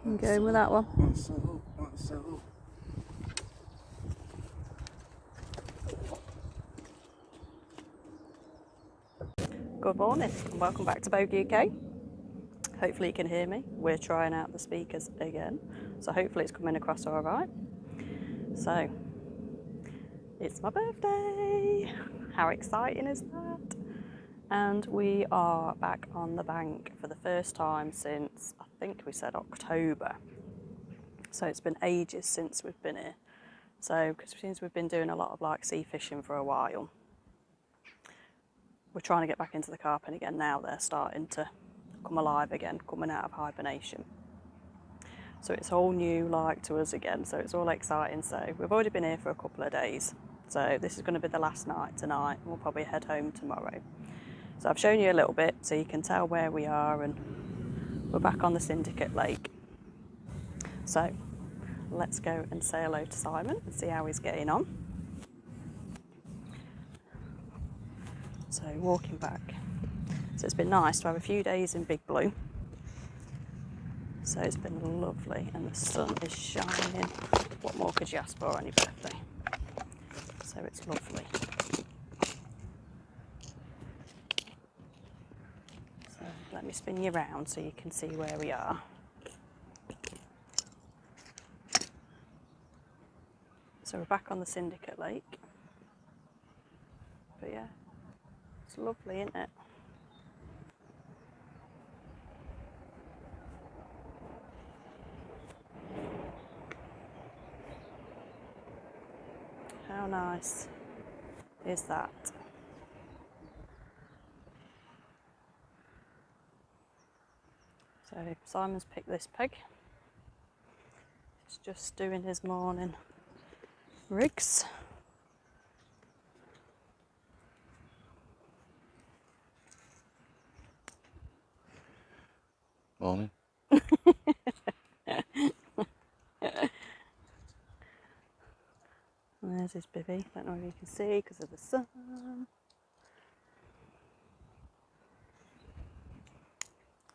I'm going with that one. Good morning and welcome back to Bogue UK. Hopefully you can hear me. We're trying out the speakers again, so hopefully it's coming across all right. So, it's my birthday. How exciting is that? And we are back on the bank for the first time since, I think we said October. So it's been ages since we've been here. So, because since we've been doing a lot of like sea fishing for a while, we're trying to get back into the carping again now. They're starting to come alive again, coming out of hibernation. So it's all new like to us again, so it's all exciting. So we've already been here for a couple of days. So this is going to be the last night tonight, and we'll probably head home tomorrow. So I've shown you a little bit so you can tell where we are, and we're back on the Syndicate Lake. So let's go and say hello to Simon and see how he's getting on. So walking back. So it's been nice to have a few days in Big Blue. So it's been lovely and the sun is shining. What more could you ask for on your birthday? So it's lovely. So let me spin you around so you can see where we are. So we're back on the Syndicate Lake. But yeah, it's lovely, isn't it? How nice is that? So Simon's picked this peg. He's just doing his morning rigs. Morning. There's his bivvy. Don't know if you can see because of the sun.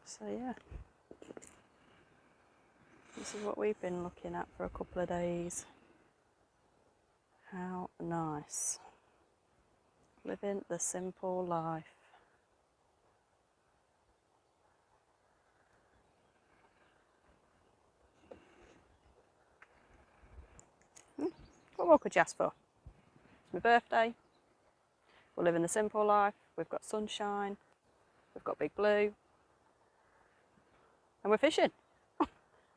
So yeah, this is what we've been looking at for a couple of days. How nice. Living the simple life. What more could you ask for? It's my birthday. We're living the simple life. We've got sunshine. We've got Big Blue. And we're fishing.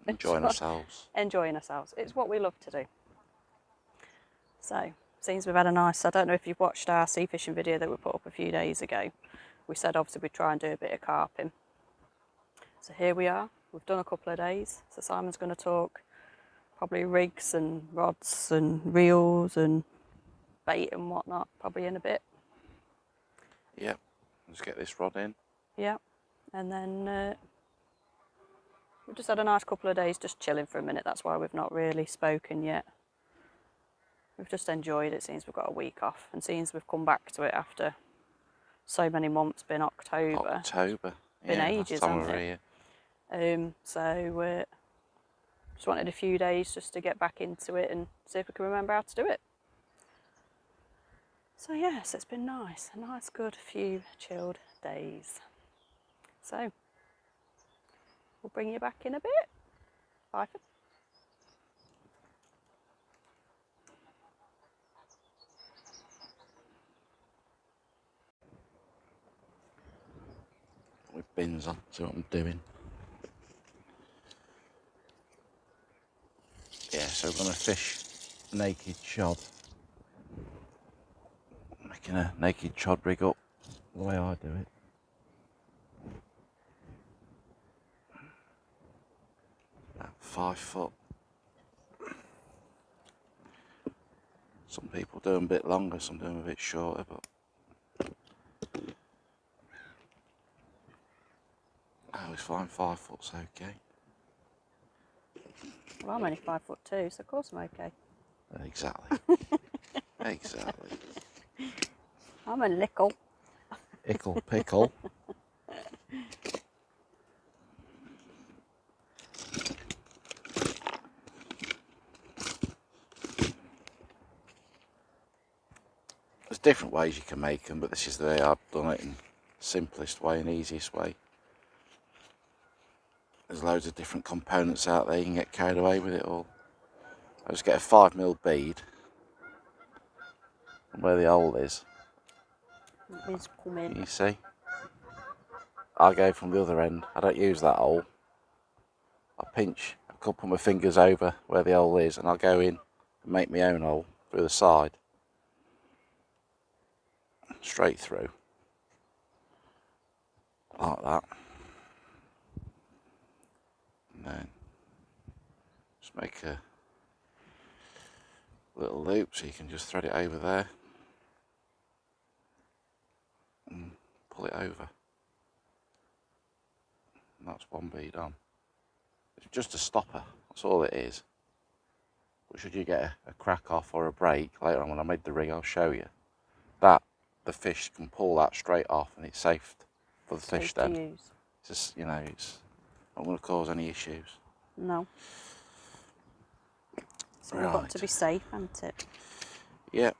Enjoying ourselves. Enjoying ourselves. It's what we love to do. So, seems we've had a nice, I don't know if you've watched our sea fishing video that we put up a few days ago. We said obviously we'd try and do a bit of carping. So here we are. We've done a couple of days. So Simon's going to talk probably rigs and rods and reels and bait and whatnot probably in a bit. Yep. Let's get this rod in. Yeah. And then we've just had a nice couple of days just chilling for a minute. That's why we've not really spoken yet. We've just enjoyed it since we've got a week off, and since we've come back to it after so many months, been October. Been ages, hasn't it? So just wanted a few days just to get back into it and see if we can remember how to do it. So yes, it's been nice. A nice good few chilled days. So we'll bring you back in a bit. Bye. With bins on, see what I'm doing. Yeah, so we're going to fish naked chod. Making a naked chod rig up the way I do it. About 5 foot. Some people do them a bit longer, some do them a bit shorter, but I always find 5 foot's okay. Well, I'm only 5'2", so of course I'm okay. Exactly. Exactly. I'm a lickle. Ickle pickle. There's different ways you can make them, but this is the way I've done it in simplest way and easiest way. There's loads of different components out there, you can get carried away with it all. I just get a 5mm bead, and where the hole is, It's coming. you see? I go from the other end, I don't use that hole. I pinch a couple of my fingers over where the hole is, and I'll go in and make my own hole through the side. Straight through. Like that. And then just make a little loop so you can just thread it over there and pull it over. And that's one bead on. It's just a stopper, that's all it is. But should you get a crack off or a break later on when I made the rig, I'll show you that the fish can pull that straight off and it's safe for the fish then. To use. It's just, you know, it's not going to cause any issues. No. So we've got to be safe, hasn't it? Yeah.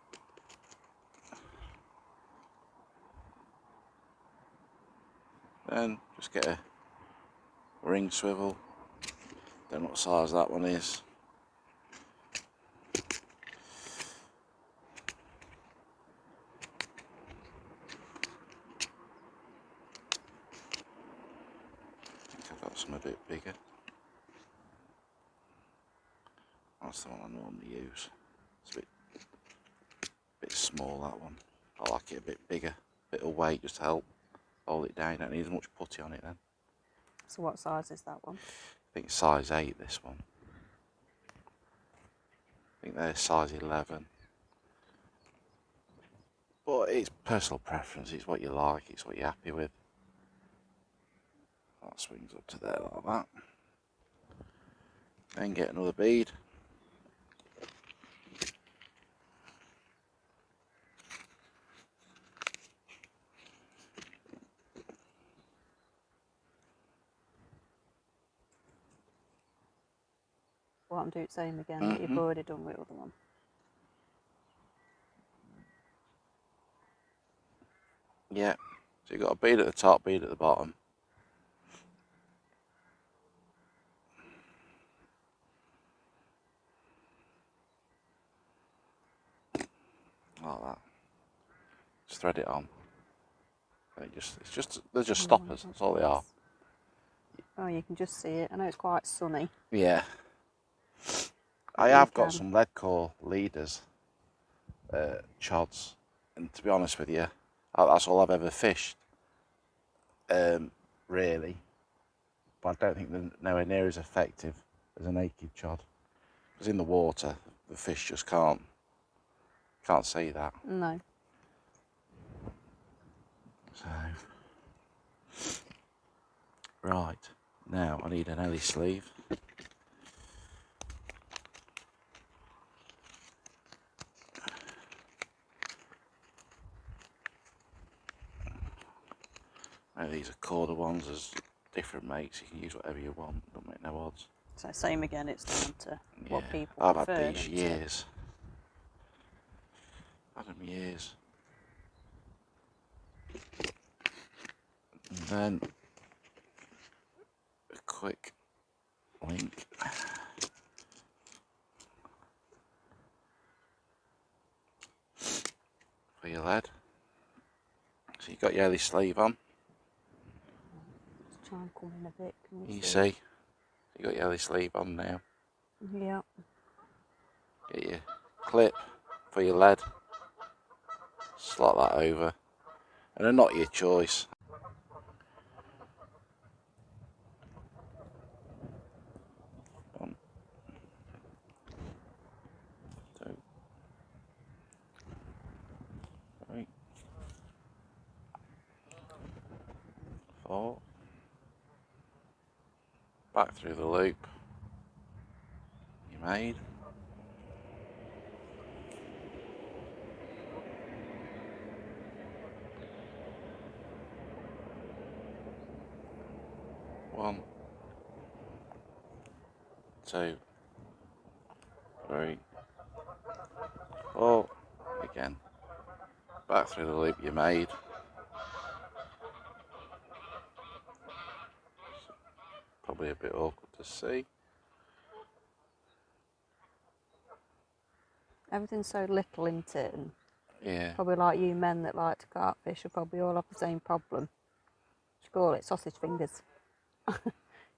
Then just get a ring swivel. Don't know what size that one is. I think I've got some a bit bigger. That's the one I normally use. It's a bit small, that one. I like it a bit bigger, bit of weight just to help hold it down. You don't need as much putty on it then. So what size is that one? I think size 8, this one. I think they're size 11. But it's personal preference, it's what you like, it's what you're happy with. That swings up to there like that. Then get another bead. Well, I'm doing the same again that you've already done with the other one. Yeah, so you've got a bead at the top, bead at the bottom. Like that. Just thread it on. And they're just stoppers, that's all they are. Oh, you can just see it. I know it's quite sunny. Yeah. I have got some lead core leaders, chods, and to be honest with you, that's all I've ever fished, really. But I don't think they're nowhere near as effective as a naked chod. Because in the water, the fish just can't see that. No. So, right, now I need an ellie sleeve. Now these are quarter ones, there's different makes, you can use whatever you want, don't make no odds. So same again, it's down to what people I've prefer. had these years. I've had them years. And then a quick link. For your lead. So you've got your ellie sleeve on. Let's try and come in a bit. Can You see? You've got your ellie sleeve on now. Yeah. Get your clip for your lead. Slot that over. And they're not your choice. One, two, three, 4. Back through the loop you made. One, 2, 3, 4. Again. back through the loop you made. Probably a bit awkward to see. Everything's so little, isn't it? And Yeah. probably like you men that like to carp fish will probably all have the same problem. What do you call it? Sausage fingers.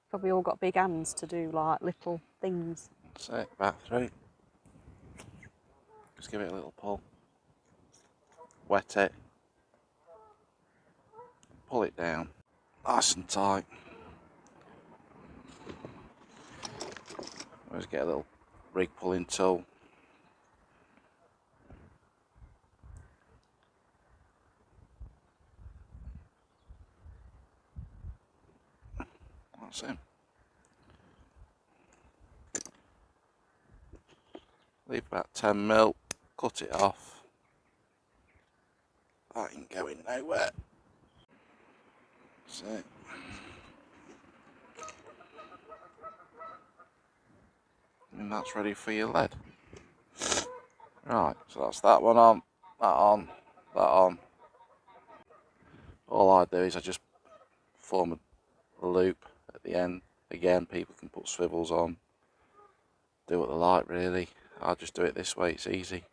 Probably all got big hands to do like little things. That's it, back through. Just give it a little pull. Wet it. Pull it down. Nice and tight. Always get a little rig pulling tool. That's it. Leave about 10 mil, cut it off. That ain't going nowhere. That's it. And that's ready for your lead. Right, so that's that one on, that on, that on. All I do is I just form a loop at the end. Again, people can put swivels on, do what they like really. I'll just do it this way, it's easy.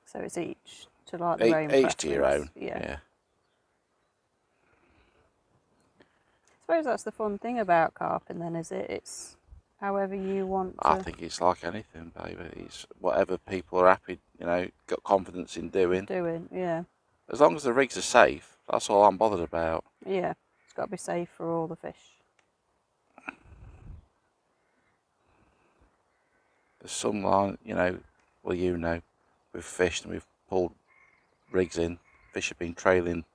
So it's each to like their own Each to your own, yeah. yeah. I suppose that's the fun thing about carping then, is it? It's however you want to... I think it's like anything, baby. It's whatever people are happy, got confidence in doing. Yeah. As long as the rigs are safe, that's all I'm bothered about. Yeah, it's got to be safe for all the fish. There's some line, we've fished and we've pulled rigs in. Fish have been trailing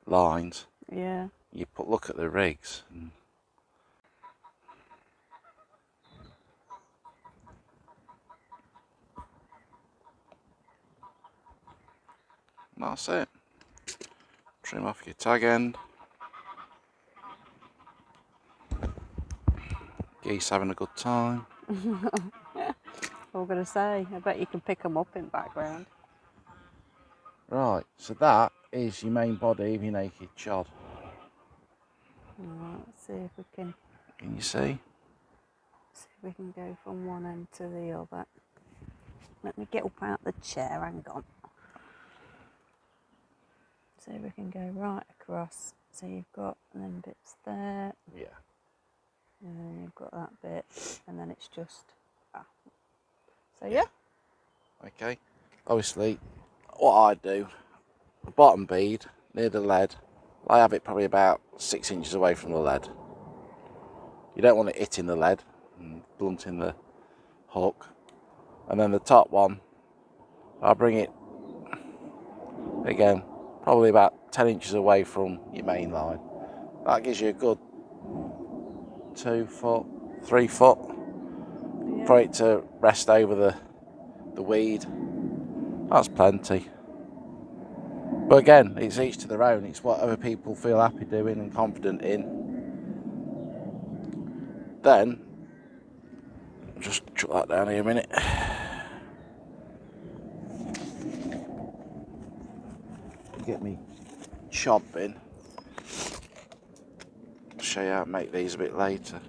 lines. Yeah. You look at the rigs. And that's it. Trim off your tag end. Geese having a good time. I was going to say, I bet you can pick them up in the background. Right, so that is your main body of your naked chod. Right, let's see if we can... Can you see? See if we can go from one end to the other. Let me get up out the chair, hang on. See if we can go right across. So you've got them bits there. Yeah. And then you've got that bit. And then it's just... So yeah. Okay. Obviously, what I do, the bottom bead near the lead, I have it probably about 6 inches away from the lead. You don't want it hitting the lead and blunting the hook. And then the top one, I'll bring it, again, probably about 10 inches away from your main line. That gives you a good 2 foot, 3 foot for it to rest over the weed. That's plenty. But again, it's each to their own. It's whatever people feel happy doing and confident in. Then, just chuck that down here a minute. Get me chod bin. I'll show you how to make these a bit later.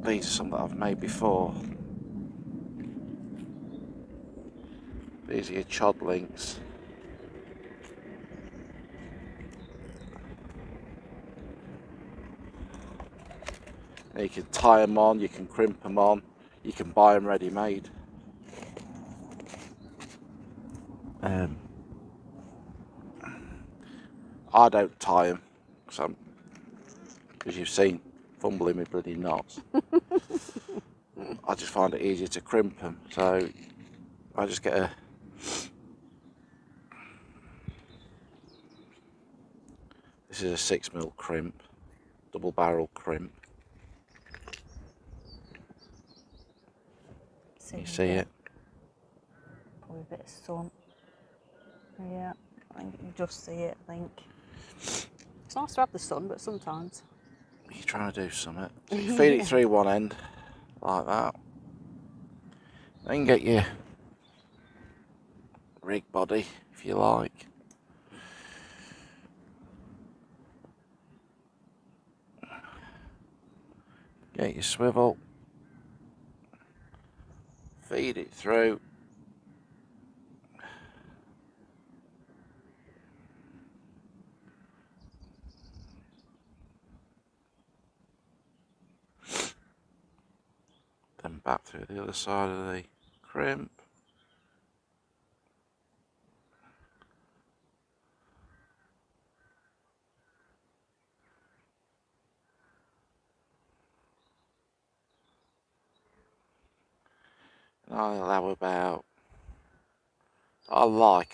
These are some that I've made before. These are your chod links. And you can tie them on, you can crimp them on, you can buy them ready made. I don't tie them because you've seen fumbling with bloody knots. I just find it easier to crimp them, so I just get a this is a 6mm crimp, double barrel crimp. You see it? Probably a bit of sun. Yeah, I think you just see it, I think. It's nice to have the sun, but sometimes... You're trying to do something. So you feed it through one end, like that. Then get your rig body, if you like. Get your swivel, feed it through. Then back through the other side of the crimp. And I allow about, I don't like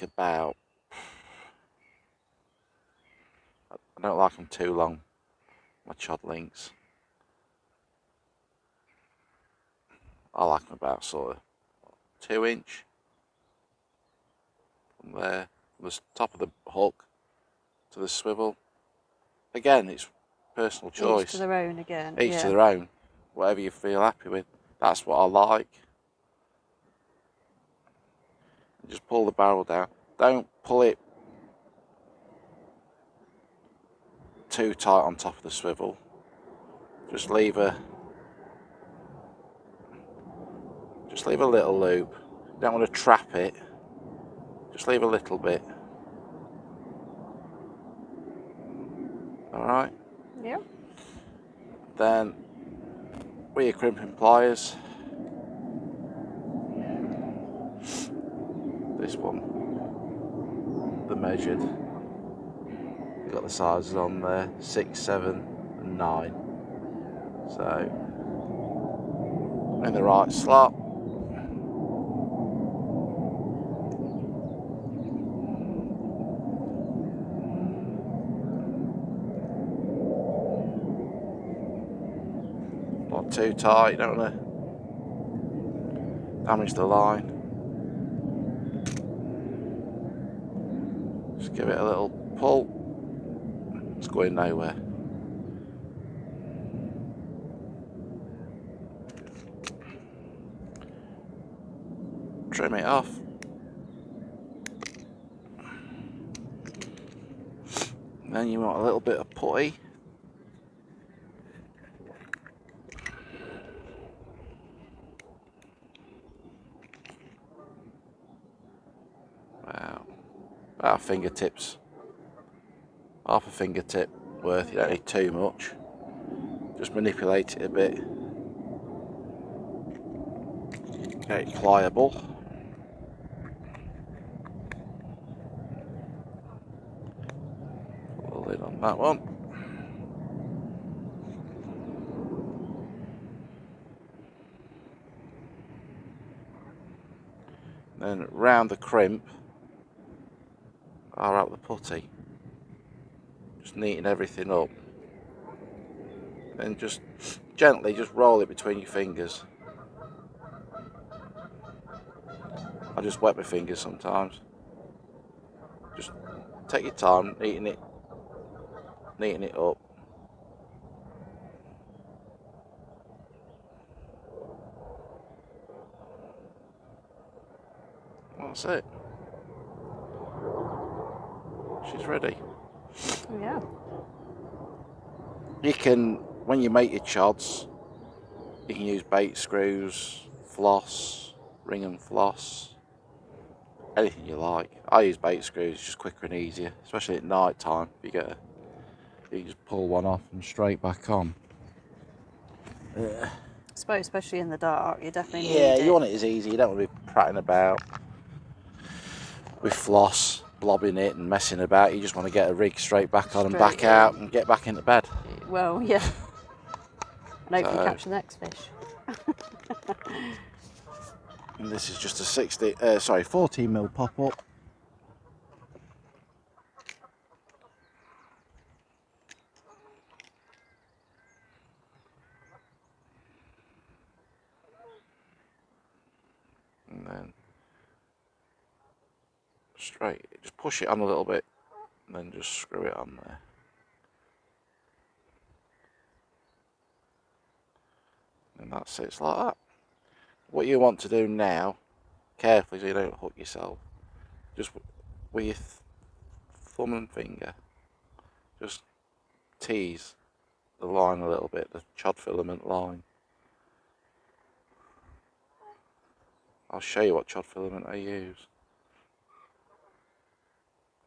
them too long, my chod links. I like them about sort of 2 inch from there, from the top of the hook to the swivel. Again, it's personal choice. Each to their own again. Each to their own. Whatever you feel happy with. That's what I like. Just pull the barrel down. Don't pull it too tight on top of the swivel. Just leave a little loop. You don't want to trap it. Just leave a little bit. Alright? Yep. Then with your crimping pliers, this one, the measured, you've got the sizes on there, 6, 7 and 9. So in the right slot. Not too tight, you don't want to damage the line. Just give it a little pull. It's going nowhere. Trim it off. Then you want a little bit of putty. About fingertips. Half a fingertip worth, you don't need too much. Just manipulate it a bit. Get it pliable. Put the lid on that one. Then round the crimp, I'll out the putty. Just neaten everything up. Then just gently just roll it between your fingers. I just wet my fingers sometimes. Just take your time, neaten it up. That's it. She's ready. Yeah. You can, when you make your chods, you can use bait screws, floss, ring and floss, anything you like. I use bait screws, it's just quicker and easier, especially at night time. You can just pull one off and straight back on. I suppose, especially in the dark, you definitely need Yeah, it. you want it as easy. You don't want to be prattling about with floss, blobbing it and messing about. You just want to get a rig straight back on and back out and get back into bed. Well, yeah. And hopefully catch the next fish. And this is just a 14mm pop-up. And then straight, just push it on a little bit and then just screw it on there. And that sits like that. What you want to do now, carefully so you don't hook yourself, just with your thumb and finger, just tease the line a little bit, the chod filament line. I'll show you what chod filament I use.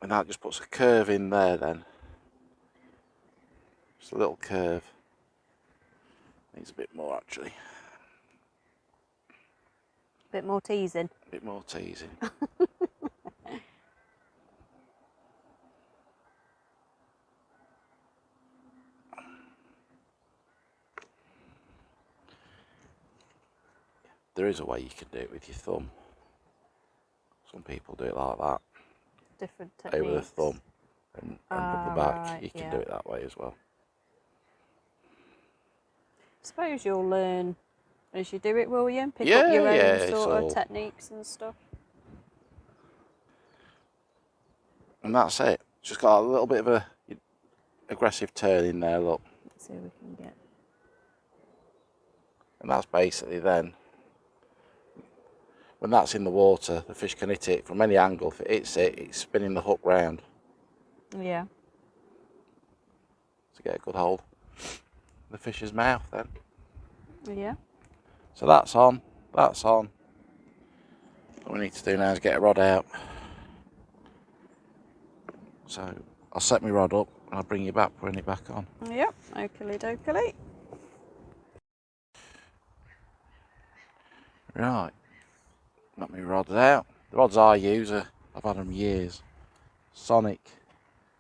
And that just puts a curve in there then. Just a little curve. Needs a bit more actually. Bit more teasing. A bit more teasing. There is a way you can do it with your thumb. Some people do it like that. Different techniques. Over the thumb and rub the back. Right, you can do it that way as well. I suppose you'll learn as you do it, will you? Pick Yeah, up your yeah, own sort of techniques and stuff. And that's it. Just got a little bit of a aggressive turn in there, look. Let's see if we can get. And that's basically then, when that's in the water, the fish can hit it from any angle. If it hits it, it's spinning the hook round. Yeah. To get a good hold. The fish's mouth then. Yeah. So that's on, that's on. What we need to do now is get a rod out. So I'll set my rod up and I'll bring you back, putting it back on. Yep, oakley dokley. Right, got my rods out. The rods I use I've had them years. Sonic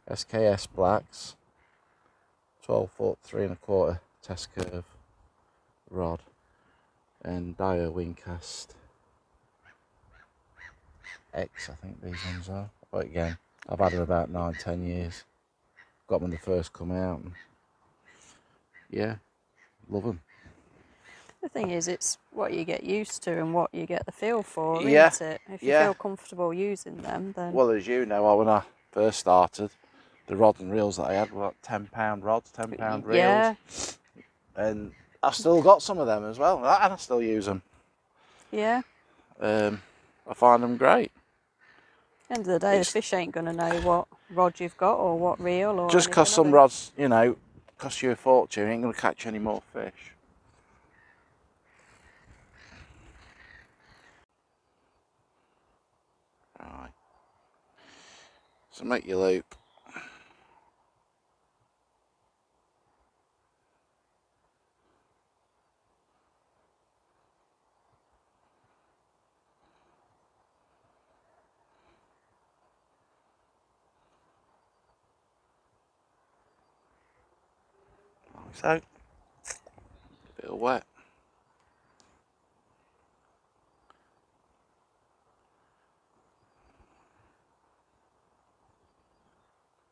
SKS Blacks, 12 foot 3¼ test curve rod, and Dio Wingcast X, I think these ones are. But again, I've had them about 9-10 years. Got them when they first come out. And yeah, love them. The thing is, it's what you get used to and what you get the feel for, Yeah, isn't it? If you feel comfortable using them, then... Well, as you know, when I first started, the rod and reels that I had were like £10 rods, £10 reels. Yeah. And I've still got some of them as well, and I still use them. Yeah. I find them great. At the end of the day, the fish ain't going to know what rod you've got or what reel or just because some rods, you know, cost you a fortune, you ain't going to catch any more fish. Right. So make your loop. Like so. A bit of wet.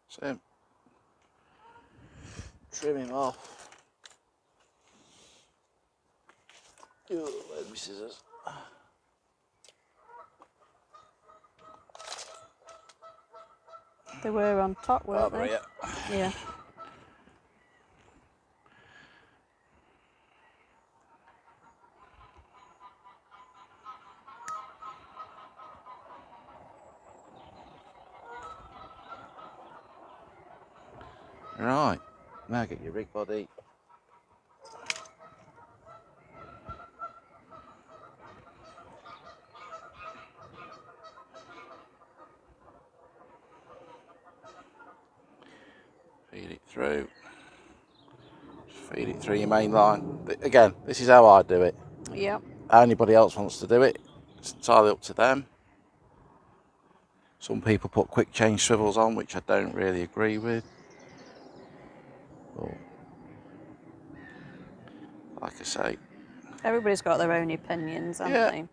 So trim him off. Ooh, where's my scissors? They were on top, weren't they? Yeah. Yeah. Right, now get your rig body. Feed it through. Just feed it through your main line. Again, this is how I do it. Yep. How anybody else wants to do it, it's entirely up to them. Some people put quick change swivels on, which I don't really agree with. But like I say, Everybody's got their own opinions, haven't they?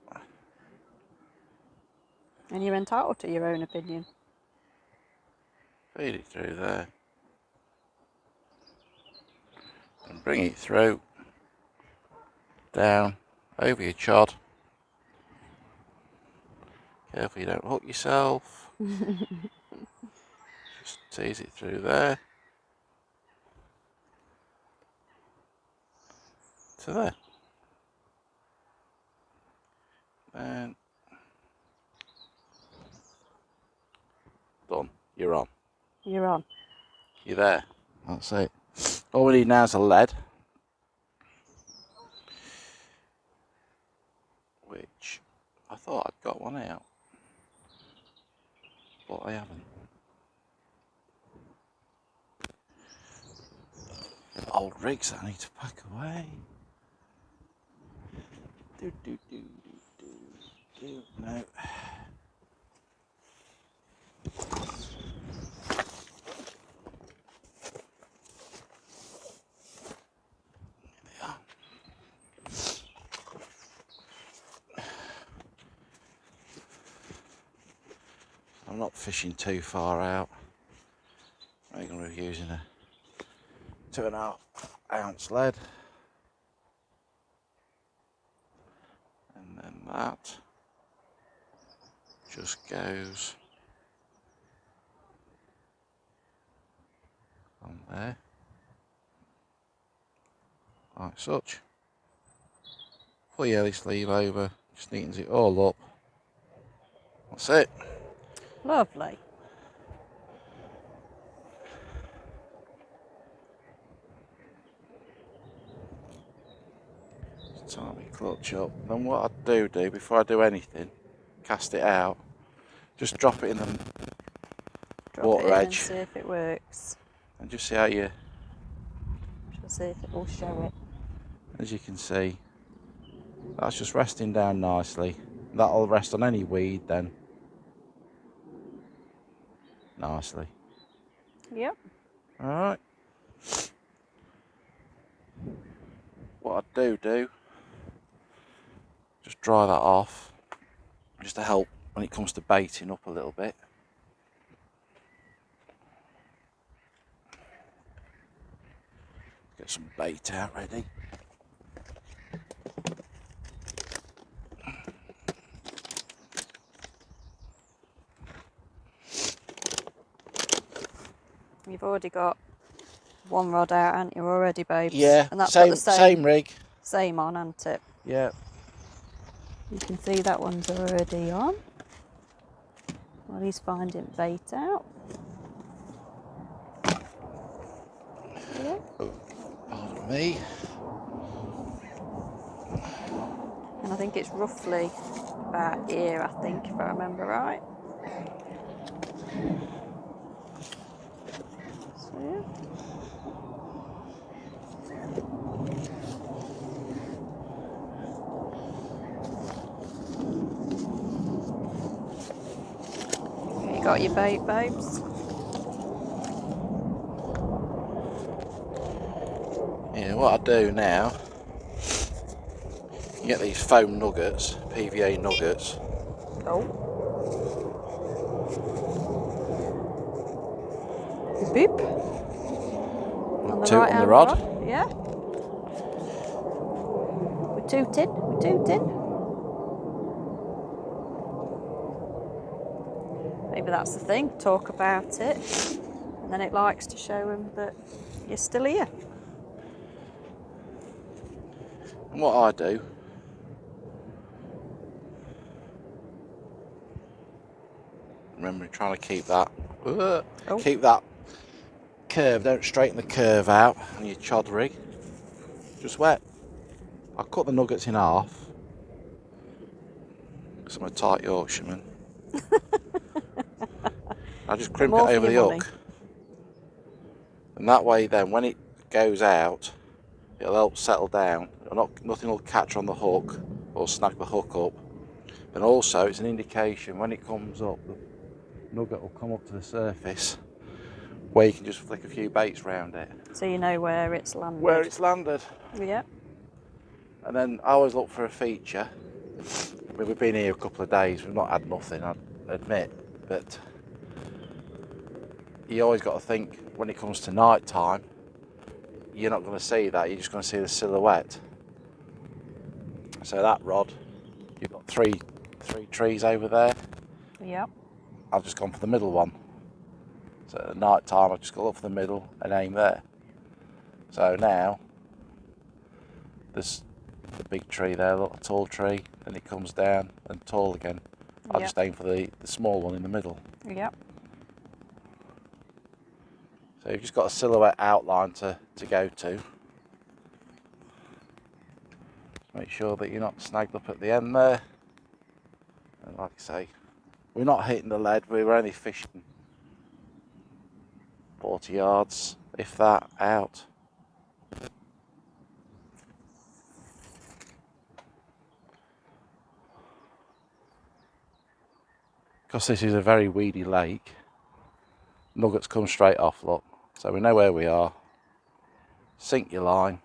And you're entitled to your own opinion. Feed it through there. And bring it through. Down, over your chod. Careful you don't hook yourself. Just tease it through there. To there. And You're on. You're there. That's it. All we need now is a lead. Which I thought I'd got one out. But I haven't. Old rigs that I need to pack away. No. I'm not fishing too far out. I'm going to be using a 2.5 ounce lead. And then that just goes on there, like such. Pull your yellow sleeve over, just neatens it all up. That's it. Lovely. Just tie my clutch up. Then what I do before I do anything, cast it out, just drop it in the water Drop it in edge and see if it works. and just see how you, Just see if it will show it. as you can see, that's just resting down nicely. That'll rest on any weed then. Nicely. Yep. Alright. What I do, just dry that off, just to help when it comes to baiting up a little bit. Get some bait out ready. You've already got one rod out, haven't you, already, babes? Yeah, And that's got the same rig. Same on, hasn't it? Yeah. You can see that one's already on. While he's finding bait out. Yeah. Pardon me. And I think it's roughly about here, I think, if I remember right. So, yeah. You got your bait, babes? Yeah, what I do now, you get these foam nuggets, PVA nuggets. Oh. Beep. On the Toot right on the hand rod. rod. Yeah. We're tooting. We're tooting. Maybe that's the thing. Talk about it. And then it likes to show him that you're still here. And what I do, remember trying to keep that, keep that curve, don't straighten the curve out on your chod rig. Just wet. I cut the nuggets in half, because I'm a tight Yorkshireman. I just crimp it More for over the your money. hook. And that way then, when it goes out, it'll help settle down. Nothing will catch on the hook or snag the hook up. And also, it's an indication when it comes up, the nugget will come up to the surface, where you can just flick a few baits round it. So you know where it's landed. Where it's landed. Yeah. And then I always look for a feature. I mean, we've been here a couple of days, we've not had nothing, I admit, but you always got to think when it comes to night time, you're not going to see that, you're just going to see the silhouette. So that rod, you've got three trees over there. Yep. I've just gone for the middle one. So at night time, I've just got to look for the middle and aim there. So now, there's the big tree there, look, a tall tree, and it comes down and tall again. I just aim for the small one in the middle. Yep. So you've just got a silhouette outline to go to. Make sure that you're not snagged up at the end there. And like I say, we're not hitting the lead, we were only fishing 40 yards, if that, out. Because this is a very weedy lake, nuggets come straight off, look. So we know where we are. Sink your line.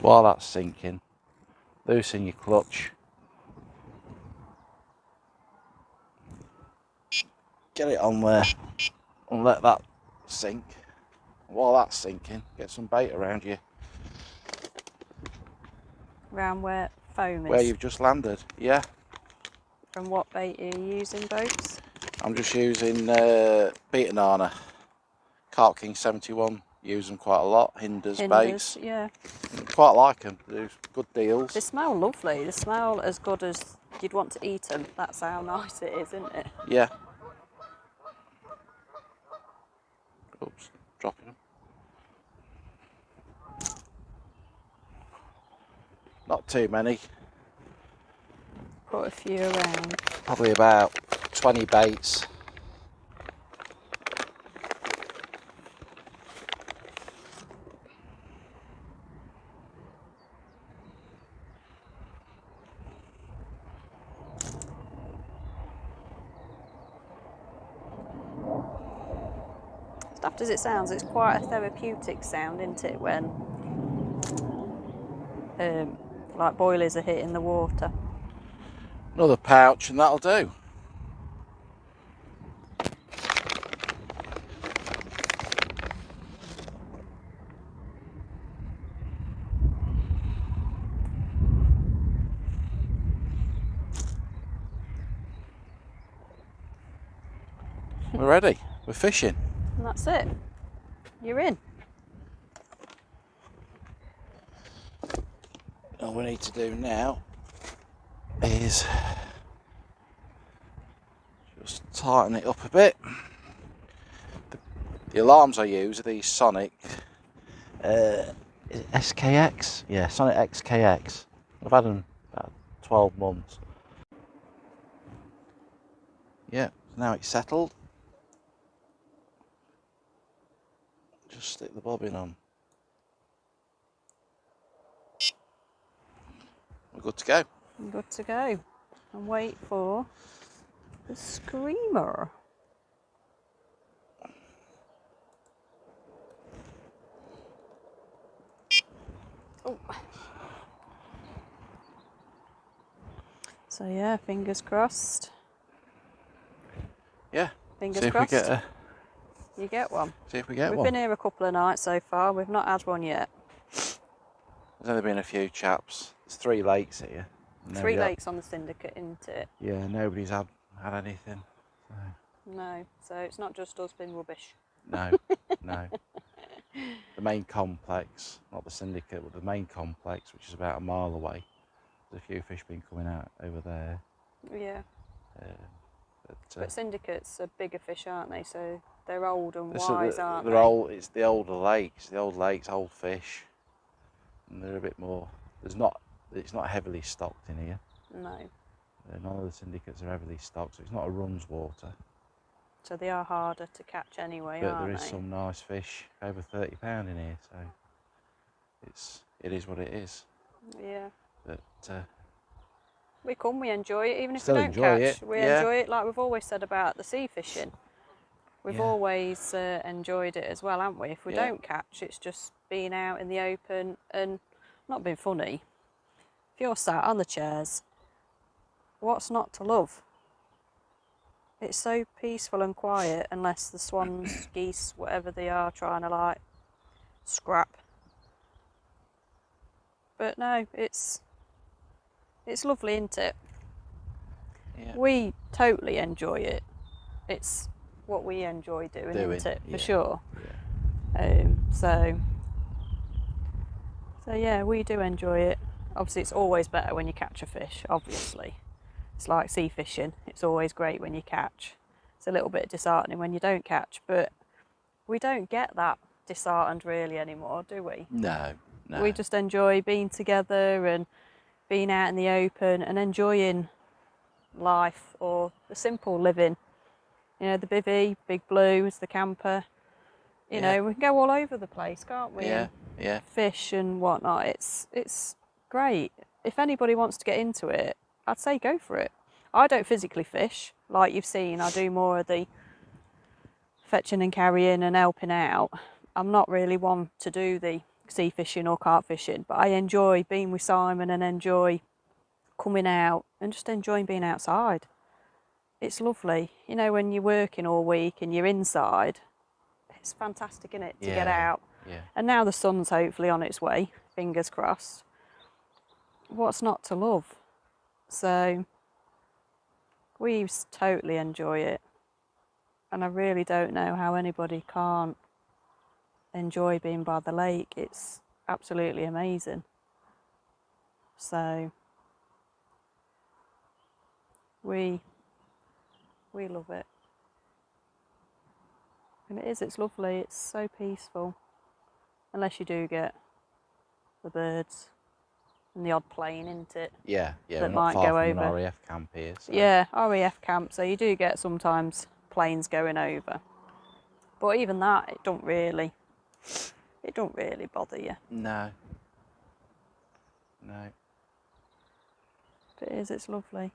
While that's sinking, loosen your clutch. Get it on there and let that sink. While that's sinking, get some bait around you. Around where foam is? Where you've just landed, yeah. And what bait are you using, boats? I'm just using Beta Nana, Carp King 71. Use them quite a lot. Hinder's baits. Yeah. Quite like them. They're good deals. They smell lovely. They smell as good as you'd want to eat them. That's how nice it is, isn't it? Yeah. Oops, dropping them. Not too many. Put a few around. Probably about 20 baits. Daft as it sounds, it's quite a therapeutic sound, isn't it, when like boilies are hitting the water. Another pouch and that'll do. We're ready. We're fishing. And that's it. You're in. All we need to do now is just tighten it up a bit. The alarms I use are these Sonic is it SKX? Yeah, Sonic XKX. I've had them about 12 months. Yeah, now it's settled. Just stick the bobbin on. We're good to go. You're good to go. And wait for the screamer. Oh. So yeah, fingers crossed. Yeah. Fingers See crossed. if we get you get one. See if we get We've one. been here a couple of nights so far. We've not had one yet. There's only been a few chaps. There's 3 lakes here. 3 lakes on the syndicate, isn't it? Yeah, nobody's had anything. So. No, so it's not just us being rubbish. No, no. The main complex, not the syndicate, but the main complex, which is about a mile away. There's a few fish been coming out over there. Yeah. But syndicates are bigger fish, aren't they? So they're old and wise, aren't they're they? old. It's the older lakes. The old lakes, old fish, and they're a bit more. It's not heavily stocked in here. No. None of the syndicates are heavily stocked, so it's not a runs water. So they are harder to catch anyway, But aren't there is they? some nice fish, over £30 in here, so it is what it is. Yeah. But we enjoy it, even if we still don't enjoy catch. it, We yeah. enjoy it like we've always said about the sea fishing. We've Yeah. always enjoyed it as well, haven't we? If we Yeah. don't catch, it's just being out in the open and not being funny. If you're sat on the chairs, what's not to love? It's so peaceful and quiet, unless the swans, geese, whatever they are, trying to like scrap. But no, it's lovely, isn't it? Yeah. We totally enjoy it. It's what we enjoy doing, isn't it? For sure. Yeah. So yeah, we do enjoy it. Obviously, it's always better when you catch a fish. Obviously, it's like sea fishing. It's always great when you catch. it's a little bit disheartening when you don't catch, but we don't get that disheartened really anymore, do we? No, no. We just enjoy being together and being out in the open and enjoying life, or the simple living. You know, the bivvy, big blues, the camper. You know, we can go all over the place, can't we? Yeah, and yeah. fish and whatnot. It's great. If anybody wants to get into it, I'd say go for it. I don't physically fish, like you've seen. I do more of the fetching and carrying and helping out. I'm not really one to do the sea fishing or carp fishing, but I enjoy being with Simon and enjoy coming out and just enjoying being outside. It's lovely. You know, when you're working all week and you're inside, it's fantastic, isn't it, to get out? Yeah. And now the sun's hopefully on its way, fingers crossed. What's not to love? So we totally enjoy it. And I really don't know how anybody can't enjoy being by the lake. It's absolutely amazing. So we love it. And it's lovely, it's so peaceful. Unless you do get the birds and the odd plane, isn't it? Yeah, yeah. That We're not might far go from over. an RAF camp here. So. Yeah, RAF camp, so you do get sometimes planes going over. But even that, it don't really bother you. No. No. But it's lovely.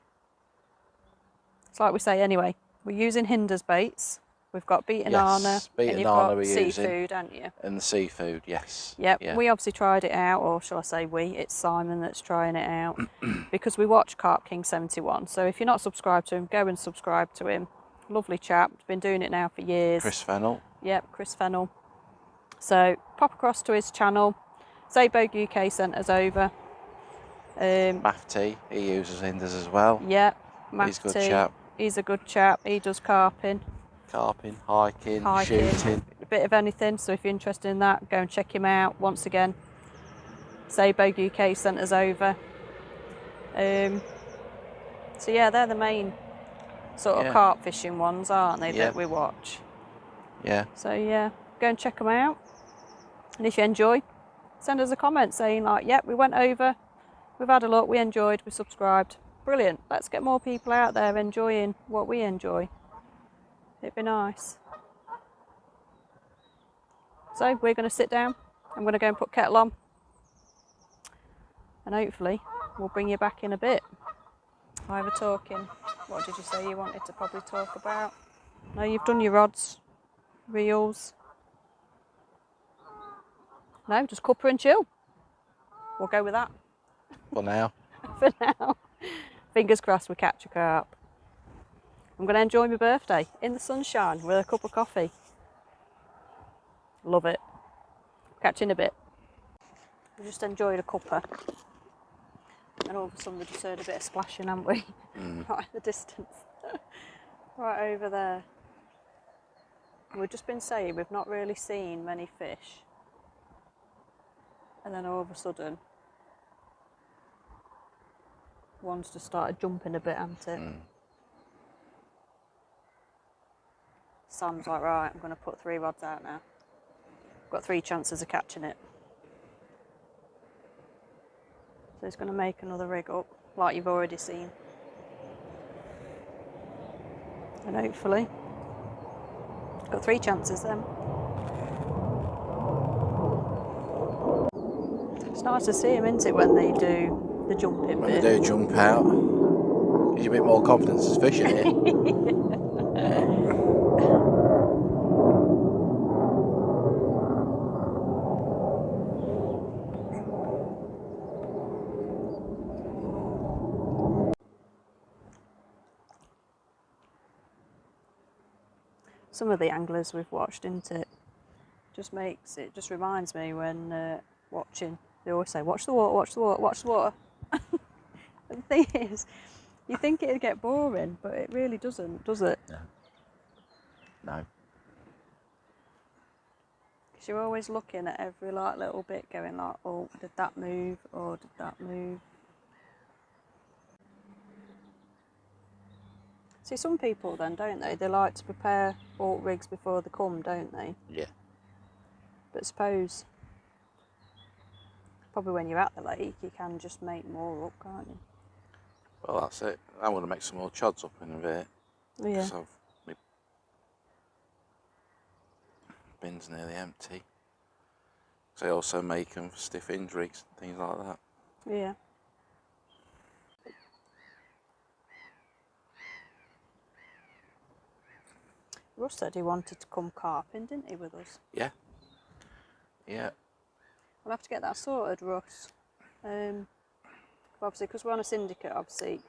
It's like we say anyway, we're using Hinder's baits. We've got beaten arna, and you've got seafood, haven't you? And the seafood, yes. Yep, yeah. We obviously tried it out, or shall I say we, it's Simon that's trying it out, because we watch Carp King 71. So if you're not subscribed to him, go and subscribe to him. Lovely chap, been doing it now for years. Chris Fennell. Yep, Chris Fennell. So pop across to his channel. Bogue UK sent us over. Mafty, he uses Hinders as well. Yep, He's a good chap. He's a good chap. He does carping. Carping, hiking, shooting. A bit of anything. So if you're interested in that, go and check him out. Once again, Bogue UK sent us over. So yeah, they're the main sort of carp fishing ones, aren't they, that we watch? Yeah. So yeah, go and check them out. And if you enjoy, send us a comment saying like, yep, we went over, we've had a look, we enjoyed, we subscribed. Brilliant. Let's get more people out there enjoying what we enjoy. It'd be nice. So we're going to sit down. I'm going to go and put kettle on. And hopefully we'll bring you back in a bit. Either talking, what did you say you wanted to probably talk about? No, you've done your rods, reels. No, just cuppa and chill. We'll go with that. For now. For now. Fingers crossed we catch a carp. I'm going to enjoy my birthday in the sunshine with a cup of coffee. Love it. Catch you in a bit. We just enjoyed a cuppa. And all of a sudden we just heard a bit of splashing, haven't we? Right in the distance. Right over there. We've just been saying we've not really seen many fish. And then all of a sudden, one's just started jumping a bit, hasn't it? Sam's like, right, I'm going to put 3 rods out now. Got 3 chances of catching it. So he's going to make another rig up, like you've already seen. And hopefully, got 3 chances then. It's nice to see him, isn't it, when they do the jumping When bit. they do jump out, gives you a bit more confidence as fishing here. Some of the anglers we've watched, isn't it? Just reminds me when watching, they always say, watch the water, watch the water, watch the water. The thing is, you think it'd get boring, but it really doesn't, does it? No. Because you're always looking at every little bit going like, oh, did that move, or did that move? See, some people then, don't they? They like to prepare all rigs before they come, don't they? Yeah. But suppose, probably when you're at the lake, you can just make more up, can't you? Well, that's it. I want to make some more chods up in a bit. Yeah. Because my bin's nearly empty. So I also make them for stiff hinge rigs and things like that. Yeah. Russ said he wanted to come carping, didn't he, with us? Yeah. Yeah. We'll have to get that sorted, Russ. Obviously, because we're on a syndicate, obviously,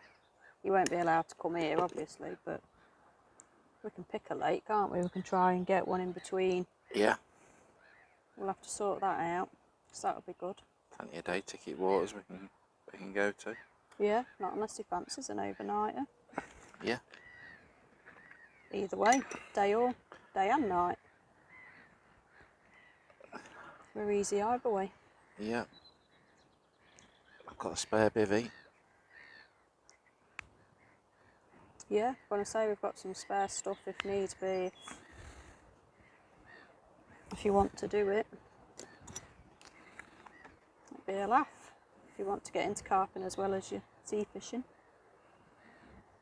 you won't be allowed to come here, obviously, but we can pick a lake, can't we? We can try and get one in between. Yeah. We'll have to sort that out, because that'll be good. Plenty of day ticket waters we can go to. Yeah, not unless he fancies an overnighter. Yeah. Either way, day and night. We're easy either way. Yeah. I've got a spare bivvy. Yeah, when I say we've got some spare stuff if needs be, if you want to do it. It'd be a laugh if you want to get into carping as well as your sea fishing.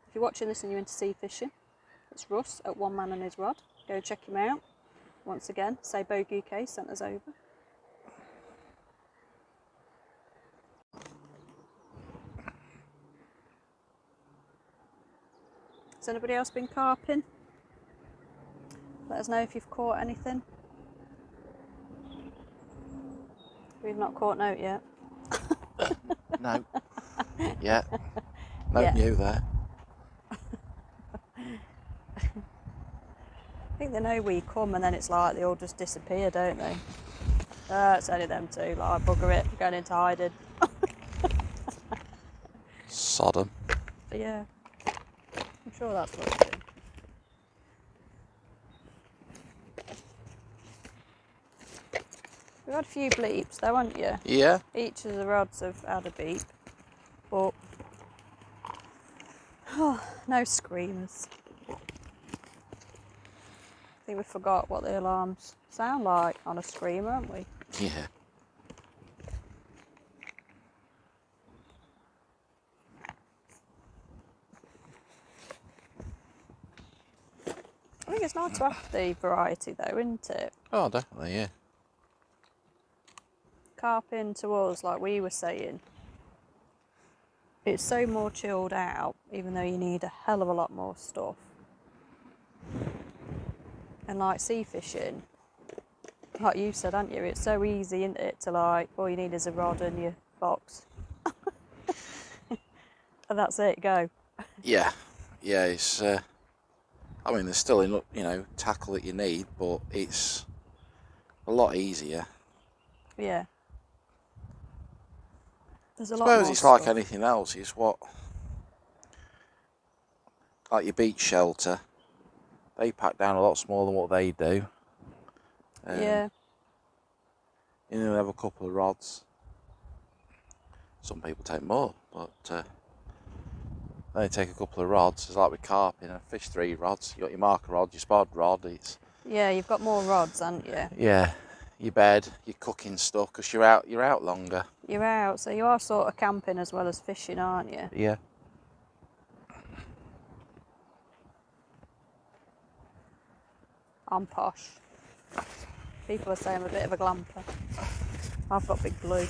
If you're watching this and you're into sea fishing, it's Russ at One Man and His Rod. Go check him out. Once again, say Bogue UK sent us over. Has anybody else been carping? Let us know if you've caught anything. We've not caught note yet. No. Yeah. No Yeah. new there. I think they know we come and then it's like they all just disappear, don't they? It's only them two, like bugger it, going into hiding. Sodom. Yeah, I'm sure that's what they do. We've had a few bleeps though, haven't you? Yeah. Each of the rods have had a beep, but no screamers. I think we forgot what the alarms sound like on a screamer, haven't we? Yeah. I think it's nice to have the variety though, isn't it? Oh, definitely, yeah. Carping to us, like we were saying, it's so more chilled out, even though you need a hell of a lot more stuff. And like sea fishing, like you said, haven't you? It's so easy, isn't it, to like, all you need is a rod and your box. And that's it, go. Yeah. Yeah, it's, I mean, there's still, tackle that you need, but it's a lot easier. Yeah. There's a I lot more suppose it's like stuff. anything else. It's like your beach shelter. They pack down a lot smaller than what they do. Yeah. You know, they have a couple of rods. Some people take more, but they take a couple of rods. It's like with carp, fish 3 rods. You got your marker rod, your spod rod. Yeah, you've got more rods, haven't you? Yeah, your bed, your cooking stuff, because you're out longer. You're out, so you are sort of camping as well as fishing, aren't you? Yeah. I'm posh. People are saying I'm a bit of a glamper. I've got Big Blue.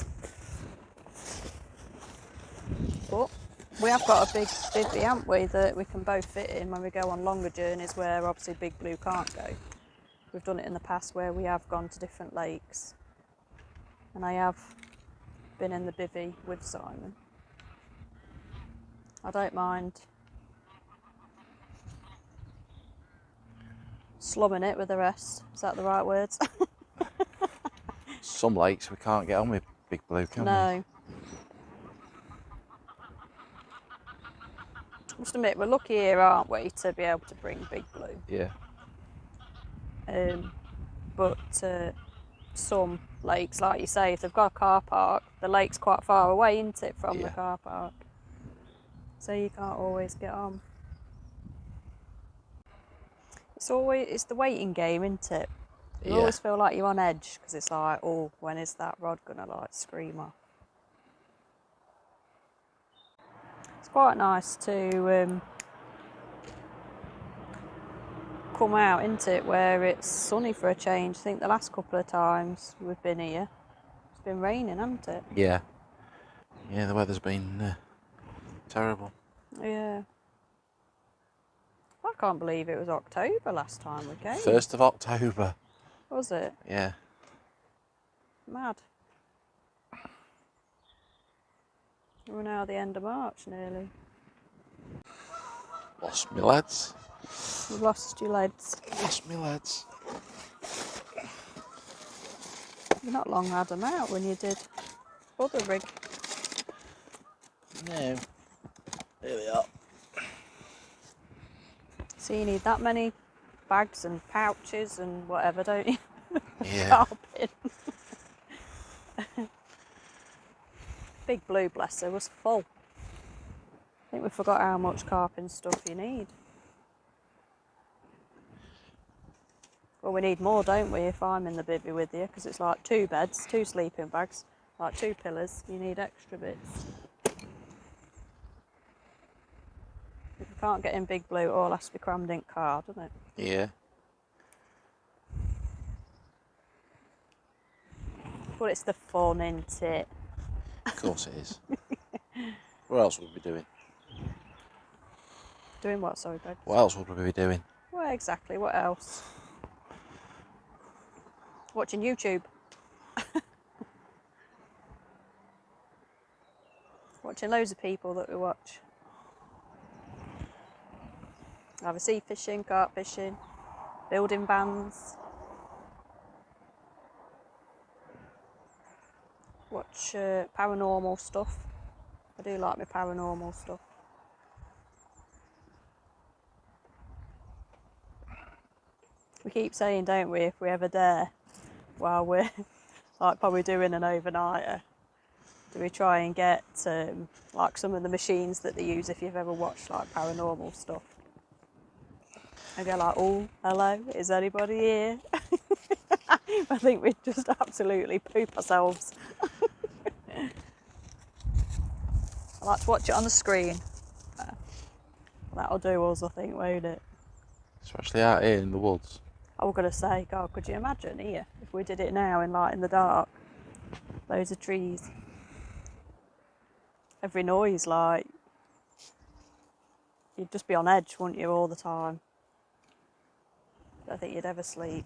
But we have got a big bivvy, haven't we, that we can both fit in when we go on longer journeys where obviously Big Blue can't go. We've done it in the past where we have gone to different lakes. And I have been in the bivvy with Simon. I don't mind slumming it with the rest. Is that the right words? Some lakes we can't get on with Big Blue, can we? No. I must admit, we're lucky here, aren't we, to be able to bring Big Blue. Yeah. But some lakes, like you say, if they've got a car park, the lake's quite far away, isn't it, from the car park? So you can't always get on. It's the waiting game, isn't it? You Yeah. always feel like you're on edge because it's like, oh, when is that rod gonna like scream off? It's quite nice to come out, isn't it, where it's sunny for a change. I think the last couple of times we've been here, it's been raining, hasn't it? Yeah. Yeah, the weather's been terrible. Yeah. I can't believe it was October last time we came. 1st of October. Was it? Yeah. Mad. We're now at the end of March nearly. Lost me lads. You've lost your legs. Lost me lads. You've not long had them out when you did other rig. No. Here we are. So you need that many bags and pouches and whatever, don't you? Yeah. Carping. Big Blue, bless her, was full. I think we forgot how much carping stuff you need. Well, we need more, don't we, if I'm in the bivvy with you, because it's like 2 beds, 2 sleeping bags, like 2 pillars. You need extra bits. If you can't get in Big Blue, it all has to be crammed in car, doesn't it? Yeah. But it's the fun, isn't it? Of course it is. What else would we be doing? Doing what, sorry, Greg? What else would we be doing? Well, exactly, what else? Watching YouTube. Watching loads of people that we watch. Either sea fishing, carp fishing, building bands. Watch paranormal stuff. I do like my paranormal stuff. We keep saying, don't we, if we ever dare, while we're like probably doing an overnighter, do we try and get like some of the machines that they use if you've ever watched like paranormal stuff? And go like, oh, hello, is anybody here? I think we'd just absolutely poop ourselves. I like to watch it on the screen. That'll do us, I think, won't it? Especially out here in the woods. I was going to say, God, could you imagine here if we did it now in the dark? Loads of trees. Every noise, like, you'd just be on edge, wouldn't you, all the time? I don't think you'd ever sleep.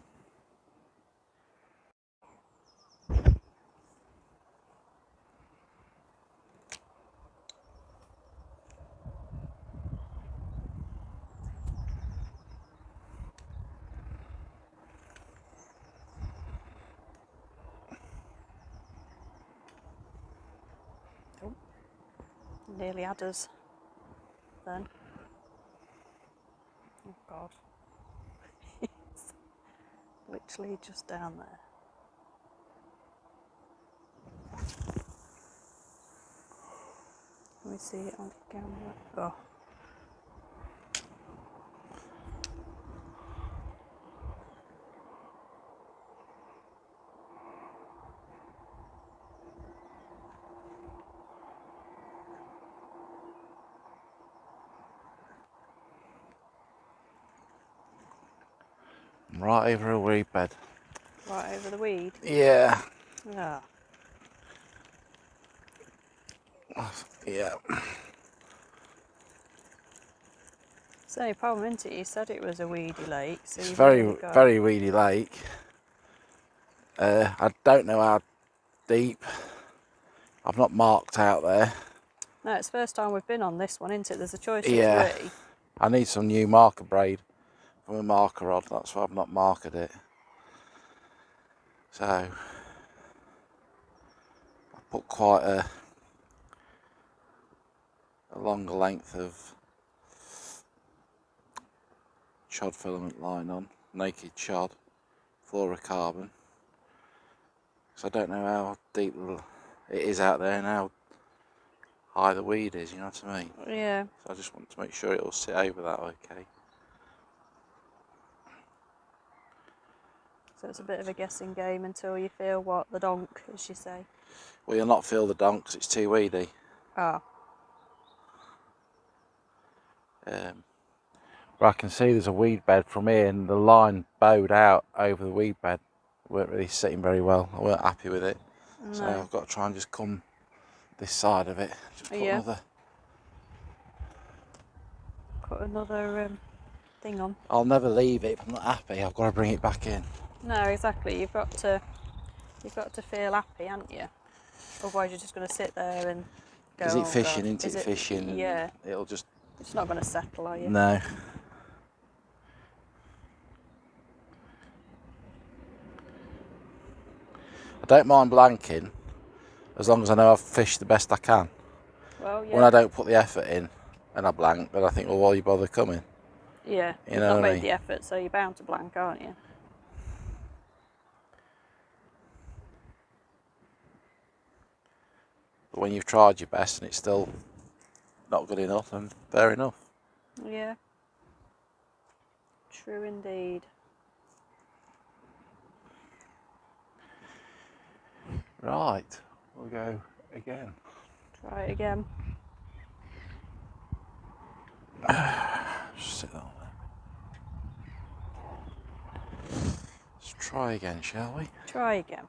Oh, nearly had us then. Oh, God. It's literally just down there. Can we see it on camera? Oh. Right over a weed bed. Right over the weed? Yeah. Yeah. Yeah. It's the only problem, isn't it? You said it was a weedy lake. So It's you've very, really got... very weedy lake. I don't know how deep. I've not marked out there. No, it's the first time we've been on this one, isn't it? There's a choice of 3. I need some new marker braid from a marker rod. That's why I've not marked it. So I put quite a longer length of Chod filament line on, naked Chod, fluorocarbon. So I don't know how deep it is out there and how high the weed is, you know what I mean? Yeah. So I just want to make sure it'll sit over that okay. So it's a bit of a guessing game until you feel what the donk, as you say. Well, you'll not feel the donk because it's too weedy. Ah. But I can see there's a weed bed from here and the line bowed out over the weed bed. It weren't really sitting very well. I weren't happy with it. No. So I've got to try and just come this side of it. Just put another... Put another thing on. I'll never leave it if I'm not happy. I've got to bring it back in. No, exactly. You've got to feel happy, haven't you? Otherwise, you're just going to sit there and go. Is it oh, fishing? God. Isn't it fishing? Yeah. It'll just. It's not going to settle, are you? No. I don't mind blanking, as long as I know I've fished the best I can. Well, yeah. When I don't put the effort in and I blank, then I think, well, why you bother coming? Yeah. You You've know not what I made mean? the effort, so you're bound to blank, aren't you? But when you've tried your best and it's still not good enough, then fair enough. Yeah. True indeed. Right, we'll go again. Try it again. Just sit on there. Let's try again, shall we? Try again.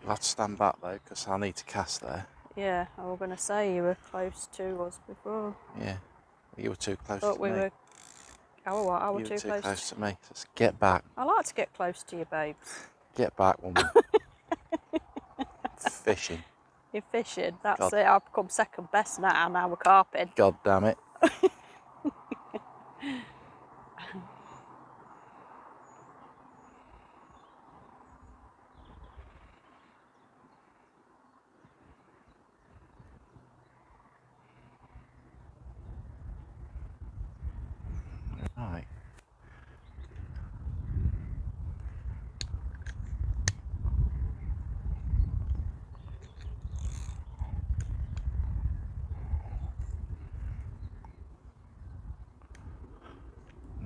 You'll have to stand back though, because I need to cast there. Yeah, I was going to say you were close to us before. Yeah, you were too close But to we me. were. Oh, what? I You were were too close. close to me. Just get back. I like to get close to you, babes. Get back, woman. Fishing. You're fishing. That's God. it. I've become second best now. Now we're carping. God damn it. Right.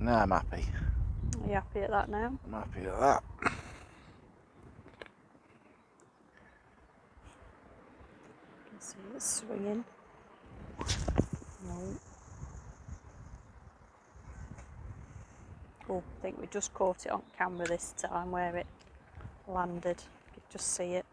Now I'm happy. Are you happy at that now? I'm happy at that. You can see it's swinging. No. Oh, I think we just caught it on camera this time where it landed. You could just see it.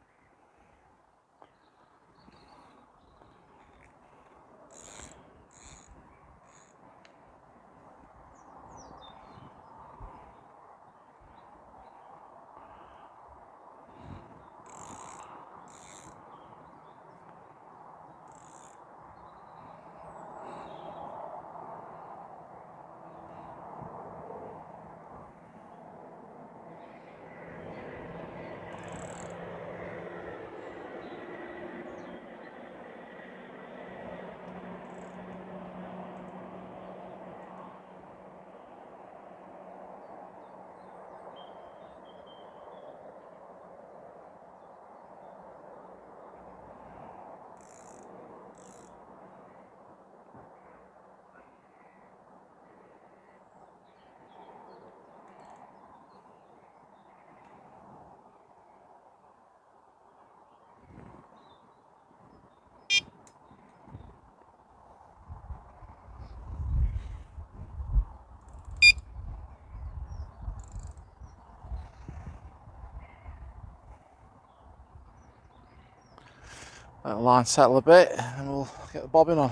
Let the line settle a bit and we'll get the bobbin on.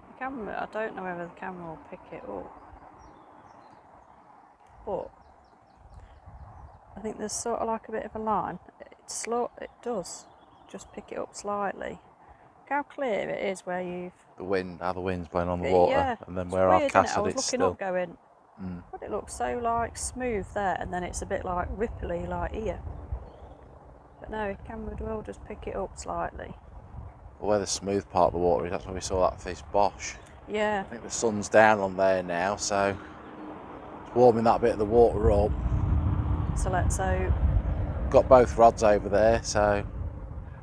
The camera, I don't know whether the camera will pick it up. But I think there's sort of like a bit of a line. It's slow, it does just pick it up slightly. Look how clear it is where you've... The wind, how the wind's blowing on the water, Yeah, and then it's where weird, I've isn't it? casted I was it's looking still. up going, God, it looks so like smooth there, and then it's a bit like ripply like here. But no, camera will just pick it up slightly. Well, where the smooth part of the water is, that's where we saw that fish bosh. Yeah. I think the sun's down on there now, so it's warming that bit of the water up. So let's hope. Got both rods over there, so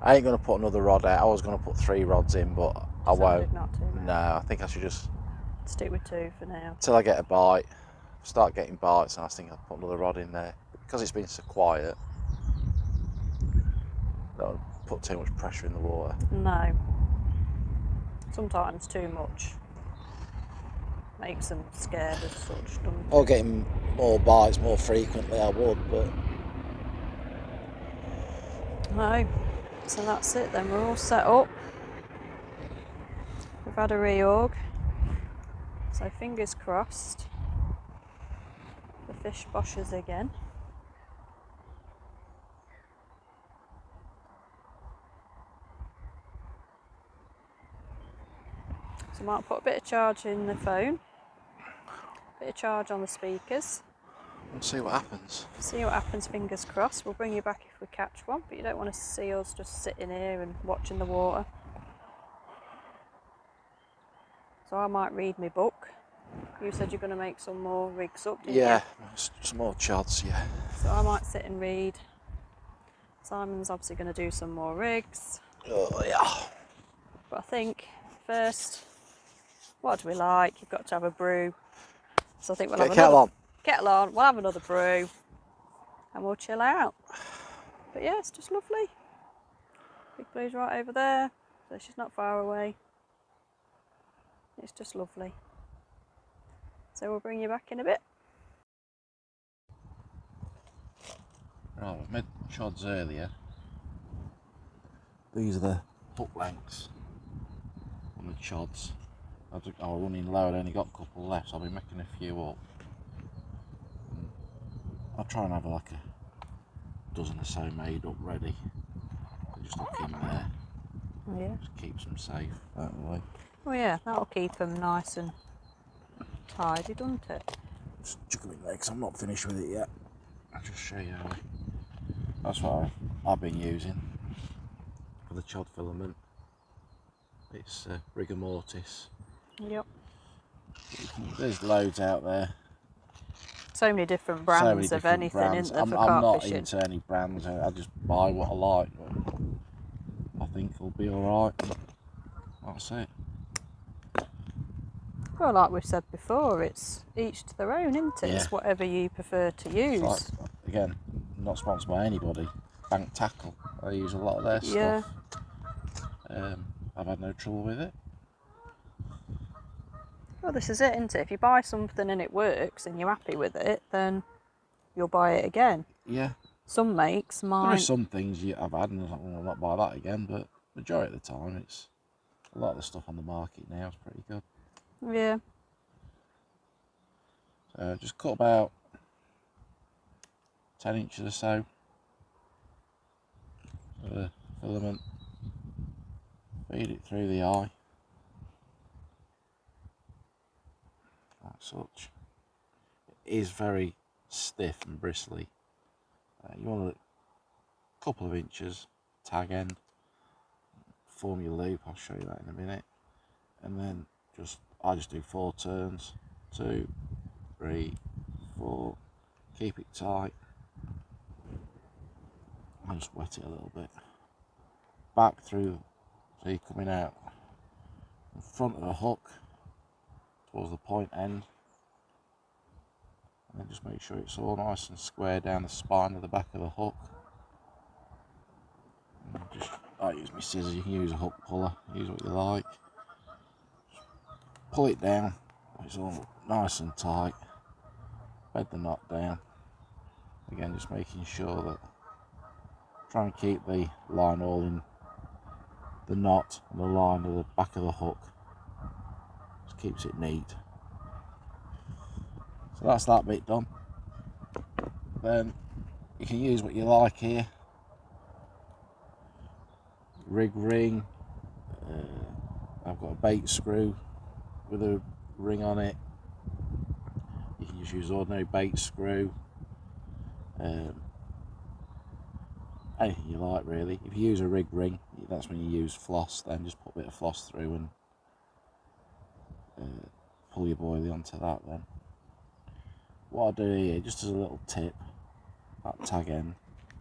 I ain't going to put another rod out. I was going to put 3 rods in, but I won't. Not to, No, I think I should just stick with 2 for now. till I get a bite. Start getting bites, and I think I'll put another rod in there. Because it's been so quiet, don't put too much pressure in the water. No. Sometimes too much makes them scared as such, doesn't it? Or getting more bites more frequently, I would, but no. So that's it then, we're all set up. We've had a reorg, so fingers crossed the fish boshes again. So I might put a bit of charge in the phone, a bit of charge on the speakers. we'll see what happens. See what happens, fingers crossed. We'll bring you back if we catch one, but you don't want to see us just sitting here and watching the water. So I might read my book. You said you're going to make some more rigs up, didn't you? Some more chods, yeah. So I might sit and read. Simon's obviously going to do some more rigs. Oh, yeah. But I think first, what do we like? You've got to have a brew. So I think we'll have another kettle on. We'll have another brew, and we'll chill out. But yeah, it's just lovely. Big Blue's right over there, so she's not far away. It's just lovely. So we'll bring you back in a bit. Right, I've made chods earlier. These are the hook lengths on the chods. I was running low, I only got a couple left, so I'll be making a few up. I'll try and have like a dozen or so made up ready. Just look in there. Yeah. Just keeps them safe that way. Oh yeah, that'll keep them nice and tidy, doesn't it? Just chuck them in there because I'm not finished with it yet. I'll just show you how. That's what I've been using for the chod filament. It's rigor mortis. Yep. There's loads out there. So many different brands of anything, brands. isn't there, for I'm carp not fishing? into any brands. I just buy what I like. But I think it'll be alright. That's it. Well, like we've said before, it's each to their own, isn't it? Yeah. It's whatever you prefer to use. Like, again, not sponsored by anybody. Bank Tackle. I use a lot of their stuff. I've had no trouble with it. Well, this is it, isn't it? If you buy something and it works and you're happy with it, then you'll buy it again. Yeah. Some makes might. There are some things I've had and I'll not buy that again, but majority of the time, it's a lot of the stuff on the market now is pretty good. Yeah. So just cut about 10 inches or so of the filament. Feed it through the eye. Like such. It is very stiff and bristly. You want a couple of inches tag end. Form your loop, I'll show you that in a minute. And then I just do 4 turns. 2, 3, 4. Keep it tight. I'll just wet it a little bit. Back through, so you're coming out in front of the hook towards the point end. And then just make sure it's all nice and square down the spine of the back of the hook. And I use my scissors, you can use a hook puller, use what you like. Just pull it down, it's all nice and tight. Bed the knot down. Again, just making sure that, try and keep the line all in the knot and the line of the back of the hook. Just keeps it neat. So that's that bit done. Then you can use what you like here. Rig ring. I've got a bait screw with a ring on it. You can just use ordinary bait screw. Anything you like really. If you use a rig ring, that's when you use floss, then just put a bit of floss through and pull your boilie onto that then. What I do here, just as a little tip, that tag end,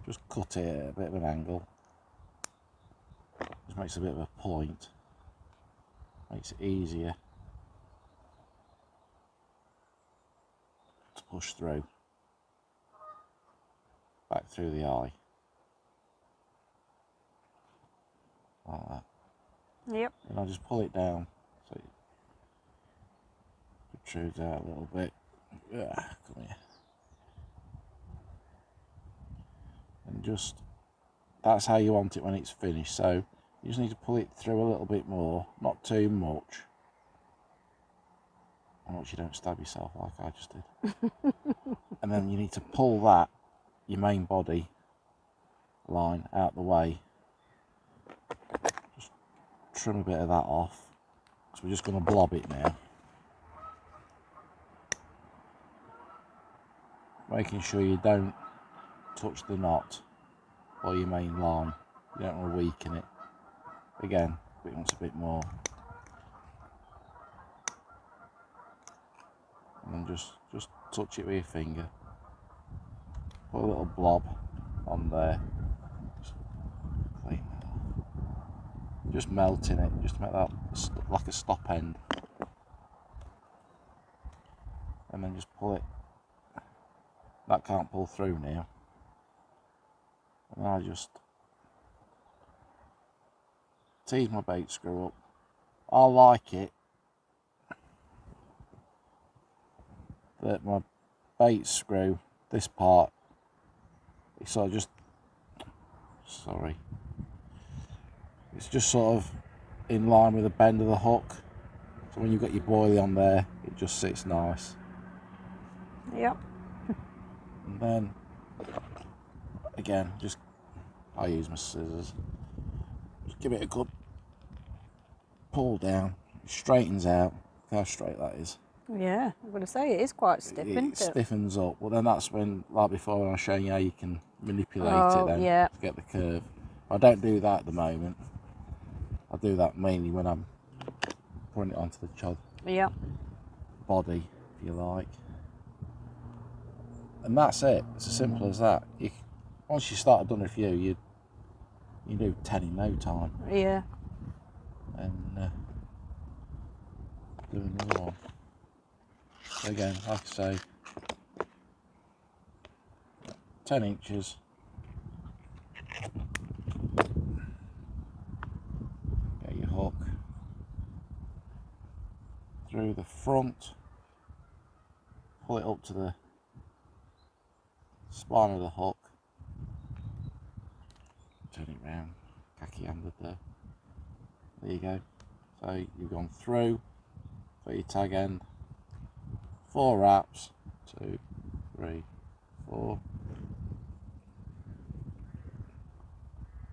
just cut it at a bit of an angle Just makes a bit of a point. Makes it easier to push through. Back through the eye. Like that. Yep. And I'll just pull it down so it protrudes out a little bit. Yeah, come here. And just, that's how you want it when it's finished. So you just need to pull it through a little bit more, not too much. How much you don't stab yourself like I just did. And then you need to pull that, your main body line, out the way. Just trim a bit of that off. So we're just going to blob it now. Making sure you don't touch the knot or your main line. You don't want to weaken it. Again, it wants a bit more. And then just touch it with your finger. Put a little blob on there. Just clean that off. Just melting it, just to make that like a stop end. And then just pull it. That can't pull through now. And I just tease my bait screw up. I like it that my bait screw, this part, it's sort of just, sorry, it's just sort of in line with the bend of the hook. So when you've got your boilie on there, it just sits nice. Yep. And then, again, just, I use my scissors. Just give it a good pull down. It straightens out. Look how straight that is. Yeah, I'm going to say it is quite stiff, It isn't it? stiffens up. Well, then that's when, like before, when I was showing you how you can manipulate Oh, it then yeah. to get the curve. I don't do that at the moment. I do that mainly when I'm putting it onto the chod Yep. body, if you like. And that's it. It's as simple as that. Once you start doing a few, you do 10 in no time. Yeah. And do another one. So again, like I say, 10 inches. Get your hook through the front, pull it up to the spine of the hook, turn it round, khaki handed there. There you go. So you've gone through for your tag end, 4 wraps, 2, 3, 4.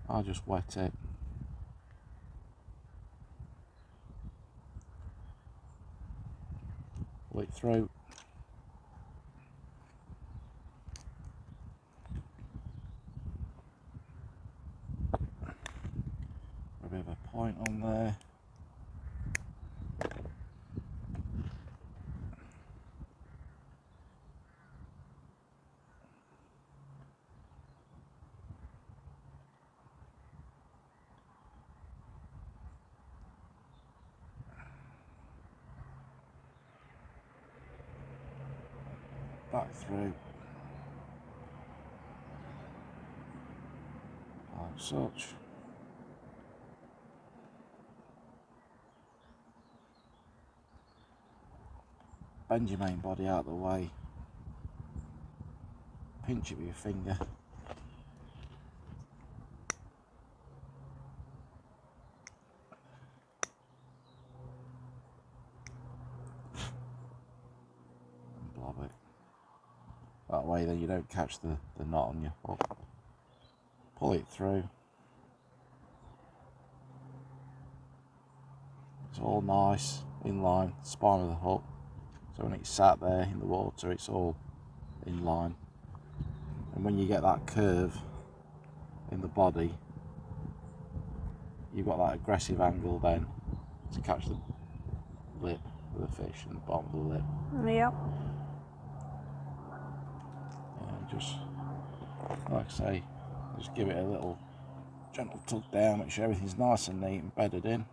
I'll just wet it. Pull it through. A bit of a point on there. Back through. Like such. Bend your main body out of the way. Pinch it with your finger. And blob it. That way then you don't catch the knot on your hook. Pull it through. It's all nice, in line, spine of the hook. So when it's sat there in the water, it's all in line. And when you get that curve in the body, you've got that aggressive angle then to catch the lip of the fish and the bottom of the lip. Yep. And just, like I say, just give it a little Gentle tug down, make sure everything's nice and neat and bedded in.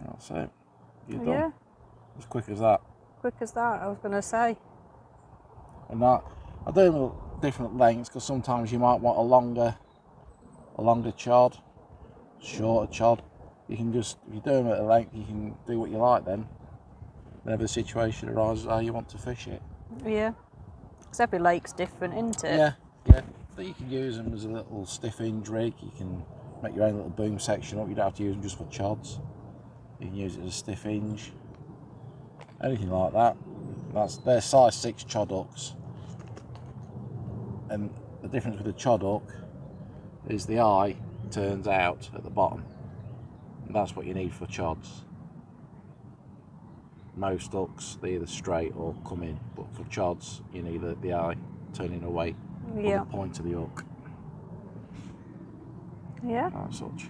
That's it. You're done. Yeah. As quick as that. Quick as that, I was going to say. And I do them at different lengths because sometimes you might want a longer chod, shorter chod. You can just, if you do them at a length, you can do what you like then. Whenever the situation arises, how you want to fish it. Yeah. Because every lake's different, isn't it? Yeah, yeah. But you can use them as a little stiff hinge rig. You can make your own little boom section up. You don't have to use them just for chods. You can use it as a stiff hinge. Anything like that. They're size 6 chod hooks. And the difference with the chod hook is the eye turns out at the bottom. And that's what you need for chods. Most hooks, they're either straight or come in, but for chods, you need the eye turning away from the point of the hook. Yeah. As such.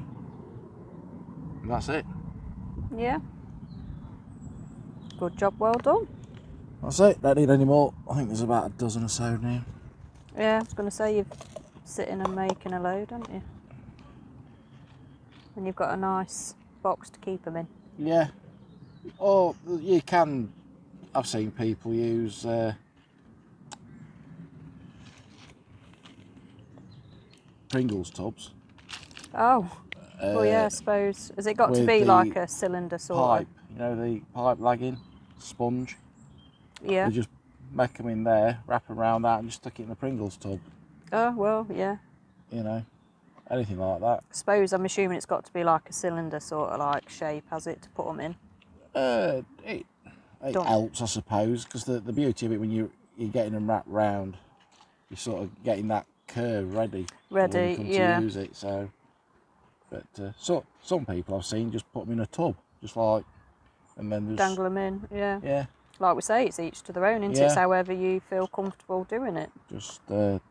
And that's it. Yeah. Good job, well done. That's it, don't need any more. I think there's about a dozen or so now. Yeah, I was going to say you're sitting and making a load, aren't you? And you've got a nice box to keep them in. Yeah. Or you can, I've seen people use Pringles tubs. Oh. Well, yeah, I suppose. Has it got to be like a cylinder sort pipe, of? you know, the pipe lagging sponge. Yeah. You just make them in there, wrap them around that and just stick it in the Pringles tub. Oh, well, yeah. You know, anything like that. I suppose, I'm assuming it's got to be like a cylinder sort of like shape, has it, to put them in? It helps, I suppose, because the beauty of it when you're getting them wrapped round, you're sort of getting that curve ready for when you come to use it. So, but some people I've seen just put them in a tub, just like, and then just dangle them in. Yeah. Yeah. Like we say, it's each to their own, isn't it? It's however you feel comfortable doing it. Just putting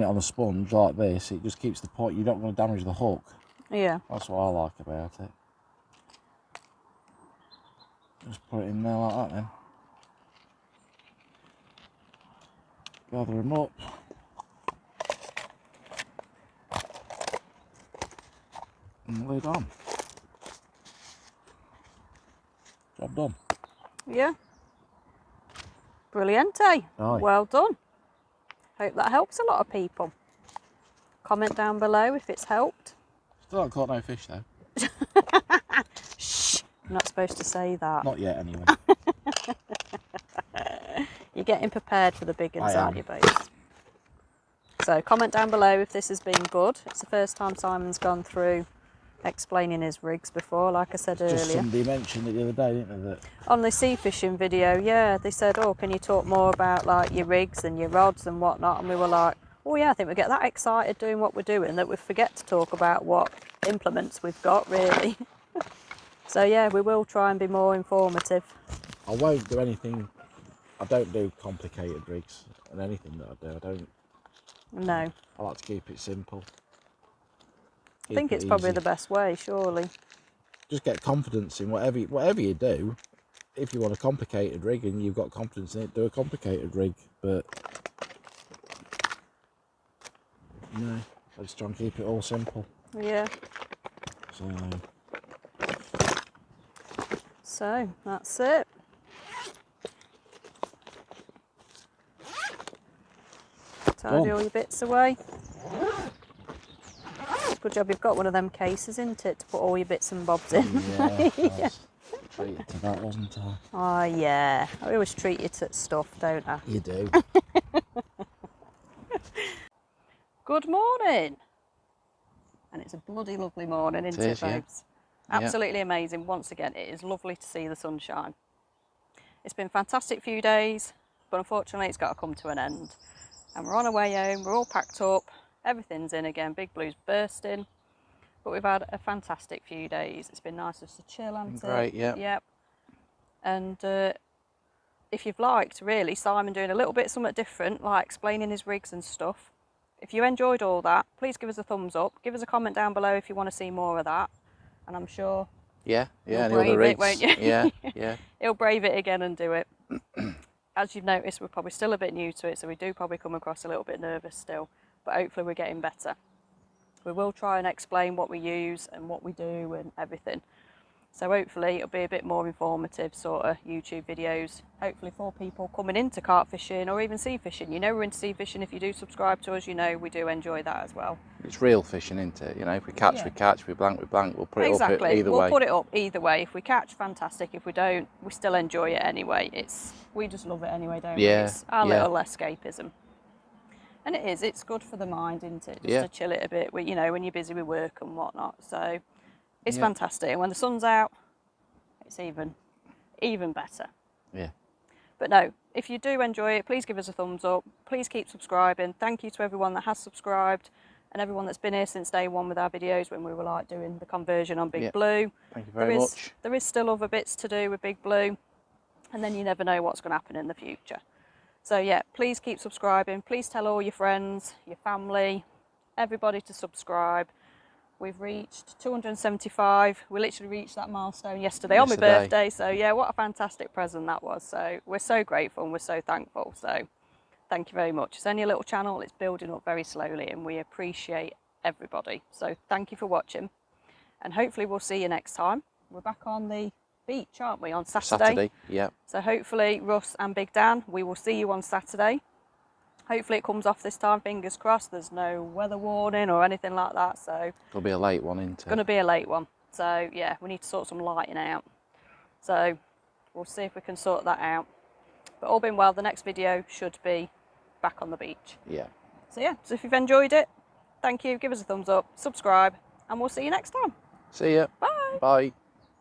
it on a sponge like this, it just keeps the point. You don't want to damage the hook. Yeah. That's what I like about it. Just put it in there like that then. Gather them up. And lid on. Job done. Yeah. Brilliant, eh? Aye. Well done. Hope that helps a lot of people. Comment down below if it's helped. Still haven't caught no fish though. Shh. I'm not supposed to say that. Not yet anyway. You're getting prepared for the big ones, aren't you, babes? So comment down below if this has been good. It's the first time Simon's gone through explaining his rigs before, like I said earlier. Just somebody mentioned it the other day, didn't they? That on the sea fishing video, yeah, they said, oh, can you talk more about like your rigs and your rods and whatnot? And we were like, oh yeah, I think we get that excited doing what we're doing that we forget to talk about what implements we've got, really. So yeah, we will try and be more informative. I won't do anything. I don't do complicated rigs and anything that I do. I don't. No. I like to keep it simple. I think it's probably the best way, surely. Just get confidence in whatever you do. If you want a complicated rig and you've got confidence in it, do a complicated rig. But no, I just try and keep it all simple. Yeah. So that's it. Tidy all your bits away. Good job you've got one of them cases, isn't it, to put all your bits and bobs in? Yeah, I was treated to that, wasn't I? Oh yeah, I always treat you to stuff, don't I? You do. Good morning. And it's a bloody lovely morning, isn't it, babes? Yeah. Absolutely amazing. Once again, it is lovely to see the sunshine. It's been a fantastic few days, but unfortunately it's got to come to an end. And we're on our way home, we're all packed up, everything's in again, Big Blue's bursting. But we've had a fantastic few days. It's been nice just to chill, hasn't it? Great, yeah. Yep. And if you've liked, really, Simon doing a little bit something different, like explaining his rigs and stuff. If you enjoyed all that, please give us a thumbs up. Give us a comment down below if you want to see more of that. And I'm sure yeah, you'll and brave other rigs, it, won't you? yeah. He'll brave it again and do it. As you've noticed, we're probably still a bit new to it, so we do probably come across a little bit nervous still, but hopefully we're getting better. We will try and explain what we use and what we do and everything. So hopefully it'll be a bit more informative sort of YouTube videos, hopefully for people coming into carp fishing or even sea fishing. You know we're into sea fishing. If you do subscribe to us, you know we do enjoy that as well. It's real fishing, isn't it? You know, if we catch, we catch, we blank, we blank. We'll put it up either way. We'll put it up either way. If we catch, fantastic. If we don't, we still enjoy it anyway. We just love it anyway, don't we? It's our little escapism. And it is, it's good for the mind, isn't it? Just to chill it a bit, you know, when you're busy with work and whatnot. So it's fantastic. And when the sun's out, it's even better. Yeah. But no, if you do enjoy it, please give us a thumbs up. Please keep subscribing. Thank you to everyone that has subscribed and everyone that's been here since day one with our videos when we were like doing the conversion on Big Blue. Thank you very much. There is still other bits to do with Big Blue, and then you never know what's going to happen in the future. So yeah, please keep subscribing. Please tell all your friends, your family, everybody to subscribe. We've reached 275. We literally reached that milestone yesterday on my birthday. So yeah, what a fantastic present that was. So we're so grateful and we're so thankful. So thank you very much. It's only a little channel. It's building up very slowly and we appreciate everybody. So thank you for watching and hopefully we'll see you next time. We're back on the beach, aren't we, on Saturday? Yeah. So hopefully Russ and Big Dan, we will see you on Saturday. Hopefully it comes off this time, fingers crossed. There's no weather warning or anything like that. So it'll be a late one, isn't it? It's going to be a late one. So yeah, we need to sort some lighting out. So we'll see if we can sort that out. But all being well, the next video should be back on the beach. Yeah. So yeah, so if you've enjoyed it, thank you. Give us a thumbs up, subscribe, and we'll see you next time. See ya. Bye. Bye.